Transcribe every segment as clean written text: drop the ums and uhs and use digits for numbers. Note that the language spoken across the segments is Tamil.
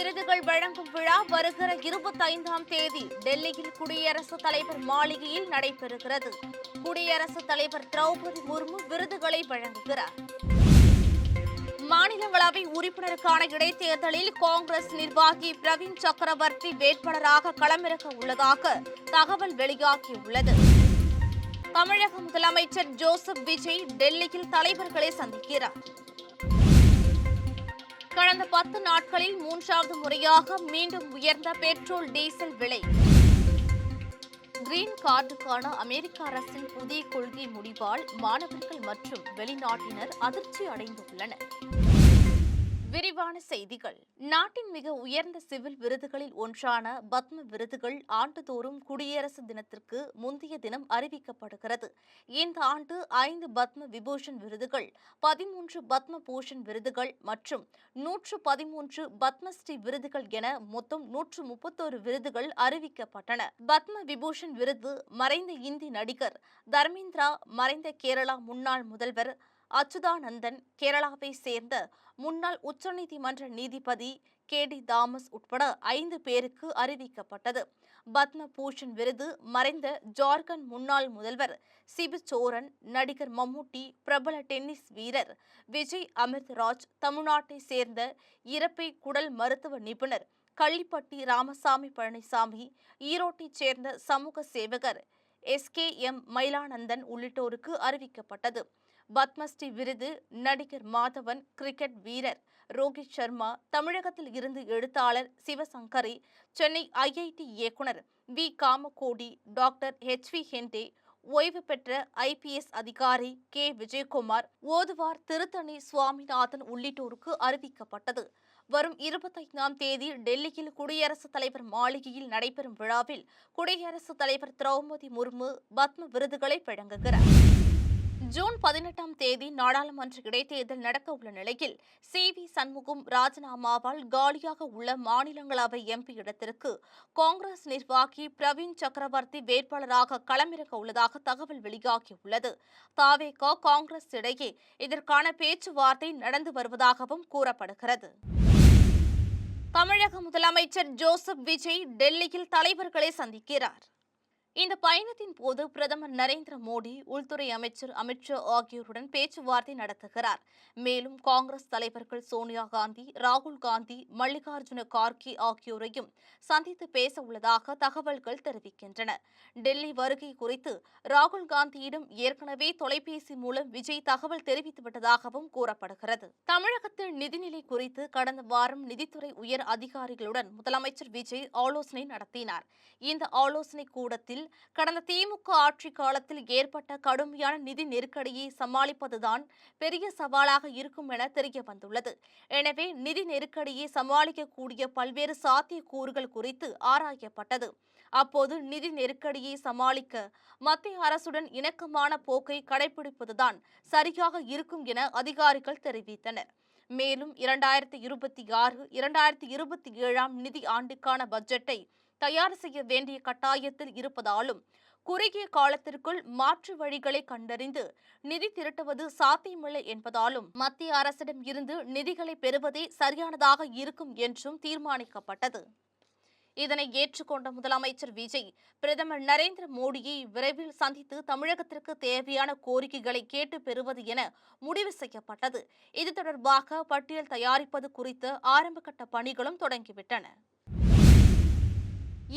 விருதுகள் வழங்கும் விழா வருகிற 25ஆம் தேதி டெல்லியில் குடியரசுத் தலைவர் மாளிகையில் நடைபெறுகிறது. குடியரசுத் தலைவர் திரௌபதி முர்மு விருதுகளை வழங்குகிறார். மாநிலங்களவை உறுப்பினருக்கான இடைத்தேர்தலில் காங்கிரஸ் நிர்வாகி பிரவீன் சக்கரவர்த்தி வேட்பாளராக களமிறக்க உள்ளதாக தகவல் வெளியாகியுள்ளது. தமிழக முதலமைச்சர் ஜோசப் விஜய் டெல்லியில் தலைவர்களை சந்திக்கிறார். கடந்த 10 நாட்களில் 3வது முறையாக மீண்டும் உயர்ந்த பெட்ரோல் டீசல் விலை. கிரீன் கார்டுக்கான அமெரிக்க அரசின் புதிய கொள்கை முடிவால் மாணவர்கள் மற்றும் வெளிநாட்டினர் அதிர்ச்சி அடைந்துள்ளனர். விரிவான செய்திகள். நாட்டின் மிக உயர்ந்த சிவில் விருதுகளில் ஒன்றான பத்ம விருதுகள் ஆண்டுதோறும் குடியரசு தினத்திற்கு முந்தைய தினம் அறிவிக்கப்படுகிறது. இந்த ஆண்டு 5 பத்ம விபூஷன் விருதுகள், 13 பத்ம பூஷன் விருதுகள் மற்றும் 113 பத்மஸ்ரீ விருதுகள் என மொத்தம் 131 விருதுகள் அறிவிக்கப்பட்டன. பத்ம விபூஷன் விருது மறைந்த இந்தி நடிகர் தர்மேந்திரா, மறைந்த கேரளா முன்னாள் முதல்வர் அச்சுதானந்தன், கேரளாவை சேர்ந்த முன்னாள் உச்சநீதிமன்ற நீதிபதி KD தாமஸ் உட்பட 5 பேருக்கு அறிவிக்கப்பட்டது. பத்ம பூஷன் விருது மறைந்த ஜார்க்கண்ட் முன்னாள் முதல்வர் சிபு சோரன், நடிகர் மம்முட்டி, பிரபல டென்னிஸ் வீரர் விஜய் அமிர்தராஜ், தமிழ்நாட்டை சேர்ந்த இரைப்பை குடல் மருத்துவ நிபுணர் கள்ளிப்பட்டி ராமசாமி பழனிசாமி, ஈரோட்டைச் சேர்ந்த சமூக சேவகர் SKM மயிலானந்தன் உள்ளிட்டோருக்கு அறிவிக்கப்பட்டது. பத்மஸ்ரீ விருது நடிகர் மாதவன், கிரிக்கெட் வீரர் ரோஹித் சர்மா, தமிழகத்தில் இருந்து எழுத்தாளர் சிவசங்கரி, சென்னை IIT இயக்குனர் V காமகோடி, டாக்டர் HV ஹெண்டே, ஓய்வு பெற்ற IPS அதிகாரி K விஜயகுமார், ஓதுவார் திருத்தணி சுவாமிநாதன் உள்ளிட்டோருக்கு அறிவிக்கப்பட்டது. வரும் 25ஆம் தேதி டெல்லியில் குடியரசுத் தலைவர் மாளிகையில் நடைபெறும் விழாவில் குடியரசுத் தலைவர் திரௌபதி முர்மு பத்ம விருதுகளை வழங்குகிறார். ஜூன் 18ஆம் தேதி நாடாளுமன்ற இடைத்தேர்தல் நடக்க உள்ள நிலையில் CV சண்முகம் ராஜினாமாவால் காலியாக உள்ள மாநிலங்களவை MP இடத்திற்கு காங்கிரஸ் நிர்வாகி பிரவீன் சக்கரவர்த்தி வேட்பாளராக களமிறக்க உள்ளதாக தகவல் வெளியாகியுள்ளது. தவேக, காங்கிரஸ் இடையே இதற்கான பேச்சுவார்த்தை நடந்து வருவதாகவும் கூறப்படுகிறது. தமிழக முதலமைச்சர் ஜோசப் விஜய் டெல்லியில் தலைவர்களை சந்திக்கிறார். இந்த பயணத்தின் போது பிரதமர் நரேந்திர மோடி, உள்துறை அமைச்சர் அமித்ஷா ஆகியோருடன் பேச்சுவார்த்தை நடத்துகிறார். மேலும் காங்கிரஸ் தலைவர்கள் சோனியா காந்தி, ராகுல் காந்தி, மல்லிகார்ஜுன கார்கே ஆகியோரையும் சந்தித்து பேச உள்ளதாக தகவல்கள் தெரிவிக்கின்றன. டெல்லி வருகை குறித்து ராகுல் காந்தியிடம் ஏற்கனவே தொலைபேசி மூலம் விஜய் தகவல் தெரிவித்துவிட்டதாகவும் கூறப்படுகிறது. தமிழகத்தில் நிதிநிலை குறித்து கடந்த வாரம் நிதித்துறை உயர் அதிகாரிகளுடன் முதலமைச்சர் விஜய் ஆலோசனை நடத்தினார். இந்த ஆலோசனை கூடத்தில் கடந்த திமுக ஆட்சி காலத்தில் ஏற்பட்ட கடுமையான நிதி நெருக்கடியை சமாளிப்பதுதான் பெரிய சவாலாக இருக்கும் என தெரிய வந்துள்ளது. எனவே நிதி நெருக்கடியை சமாளிக்கக்கூடிய பல்வேறு சாத்தியக்கூறுகள் குறித்து ஆராயப்பட்டது. அப்போது நிதி நெருக்கடியை சமாளிக்க மத்திய அரசுடன் இணக்கமான போக்கை கடைபிடிப்பதுதான் சரியாக இருக்கும் என அதிகாரிகள் தெரிவித்தனர். மேலும் 2026, 2027ஆம் நிதி ஆண்டுக்கான பட்ஜெட்டை தயார் செய்ய வேண்டிய கட்டாயத்தில் இருப்பதாலும் குறுகிய காலத்திற்குள் மாற்று வழிகளை கண்டறிந்து நிதி திரட்டுவது சாத்தியமில்லை என்பதாலும் மத்திய அரசிடம் இருந்து நிதிகளை பெறுவதே சரியானதாக இருக்கும் என்றும் தீர்மானிக்கப்பட்டது. இதனை ஏற்றுக்கொண்ட முதலமைச்சர் விஜய் பிரதமர் நரேந்திர மோடியை விரைவில் சந்தித்து தமிழகத்திற்கு தேவையான கோரிக்கைகளை கேட்டு பெறுவது என முடிவு செய்யப்பட்டது. இது தொடர்பாக பட்டியல் தயாரிப்பது குறித்த ஆரம்பகட்ட பணிகளும் தொடங்கிவிட்டன.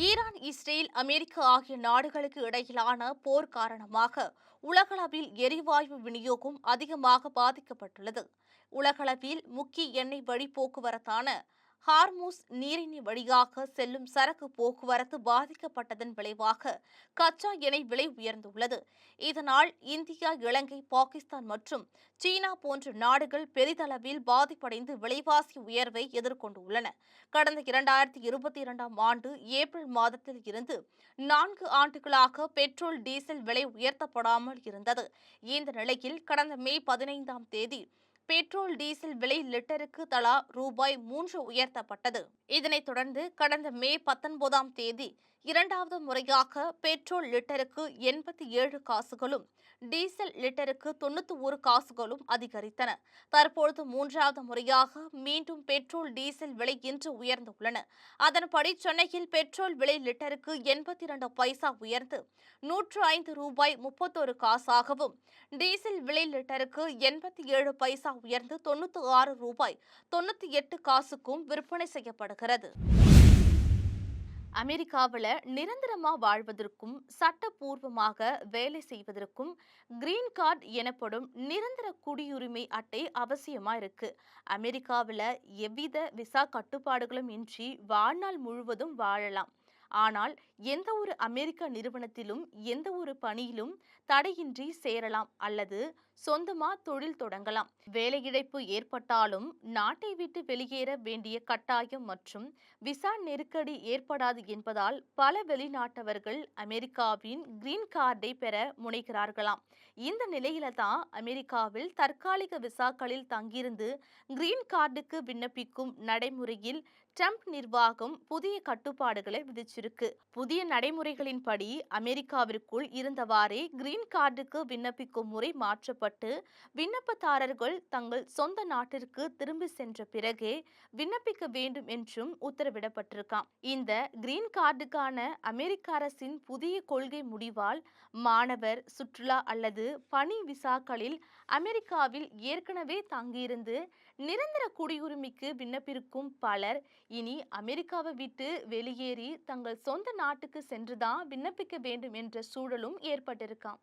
ஈரான், இஸ்ரேல், அமெரிக்கா ஆகிய நாடுகளுக்கு இடையிலான போர் காரணமாக உலகளவில் எரிவாயு விநியோகம் அதிகமாக பாதிக்கப்பட்டுள்ளது. உலகளவில் முக்கிய எண்ணெய் வழி போக்குவரத்தான ஹார்மூஸ் நீரிணை வழியாக செல்லும் சரக்கு போக்குவரத்து பாதிக்கப்பட்டதன் விளைவாக கச்சா எண்ணெய் விலை உயர்ந்துள்ளது. இதனால் இந்தியா, இலங்கை, பாகிஸ்தான் மற்றும் சீனா போன்ற நாடுகள் பெரிதளவில் பாதிப்படைந்து விலைவாசி உயர்வை எதிர்கொண்டுள்ளன. கடந்த 2022ஆம் ஆண்டு ஏப்ரல் மாதத்தில் இருந்து 4 ஆண்டுகளாக பெட்ரோல், டீசல் விலை உயர்த்தப்படாமல் இருந்தது. இந்த நிலையில் கடந்த மே 15ஆம் தேதி பெட்ரோல், டீசல் விலை லிட்டருக்கு தலா ரூபாய் 3 உயர்த்தப்பட்டது. இதனைத் தொடர்ந்து கடந்த மே 19ஆம் தேதி இரண்டாவது முறையாக பெட்ரோல் லிட்டருக்கு 87 காசுகளும் டீசல் லிட்டருக்கு 91 காசுகளும் அதிகரித்தன. தற்பொழுது மூன்றாவது முறையாக மீண்டும் பெட்ரோல் டீசல் விலை இன்று உயர்ந்துள்ளன. அதன்படி சென்னையில் பெட்ரோல் விலை லிட்டருக்கு 82 பைசா உயர்ந்து ரூபாய் 105 காசாகவும், டீசல் விலை லிட்டருக்கு 87 பைசா உயர்ந்து ரூபாய் 96 காசுக்கும் விற்பனை செய்யப்படுகிறது. அமெரிக்காவில் நிரந்தரமா வாழ்வதற்கும் சட்டப்பூர்வமாக வேலை செய்வதற்கும் கிரீன் கார்டு எனப்படும் நிரந்தர குடியுரிமை அட்டை அவசியமா இருக்கு. அமெரிக்காவில் எவ்வித விசா கட்டுப்பாடுகளும் இன்றி வாழ்நாள் முழுவதும் வாழலாம். ஆனால் எந்த ஒரு அமெரிக்க நிறுவனத்திலும் எந்த ஒரு பணியிலும் தடையின்றி சேரலாம் அல்லது சொந்தமா தொழில் தொடங்கலாம். வேலையிழப்பு ஏற்பட்டாலும் நாட்டை விட்டு வெளியேற வேண்டிய கட்டாயம் மற்றும் விசா நெருக்கடி ஏற்படாது என்பதால் பல வெளிநாட்டவர்கள் அமெரிக்காவின் கிரீன் கார்டை பெற முனைகிறார்களாம். இந்த நிலையில தான் அமெரிக்காவில் தற்காலிக விசாக்களில் தங்கியிருந்து கிரீன் கார்டுக்கு விண்ணப்பிக்கும் நடைமுறையில் ட்ரம்ப் நிர்வாகம் புதிய கட்டுப்பாடுகளை விதிச்சிருக்கு. புதிய நடைமுறைகளின்படி அமெரிக்காவிற்குள் இருந்தவாறே கிரீன் கார்டுக்கு விண்ணப்பிக்கும் முறை மாற்றப்பட்டு விண்ணப்பதாரர்கள் தங்கள் சொந்த நாட்டிற்கு திரும்பி சென்ற பிறகே விண்ணப்பிக்க வேண்டும் என்றும் உத்தரவிடப்பட்டிருக்காம். இந்த கிரீன் கார்டுக்கான அமெரிக்க அரசின் புதிய கொள்கை முடிவால் மாணவர், சுற்றுலா அல்லது பணி விசாக்களில் அமெரிக்காவில் ஏற்கனவே தங்கியிருந்து நிரந்தர குடியுரிமைக்கு விண்ணப்பிக்கும் பலர் இனி அமெரிக்காவை விட்டு வெளியேறி தங்கள் சொந்த நாட்டுக்கு சென்றுதான் விண்ணப்பிக்க வேண்டும் என்ற சூழலும் ஏற்பட்டிருக்காம்.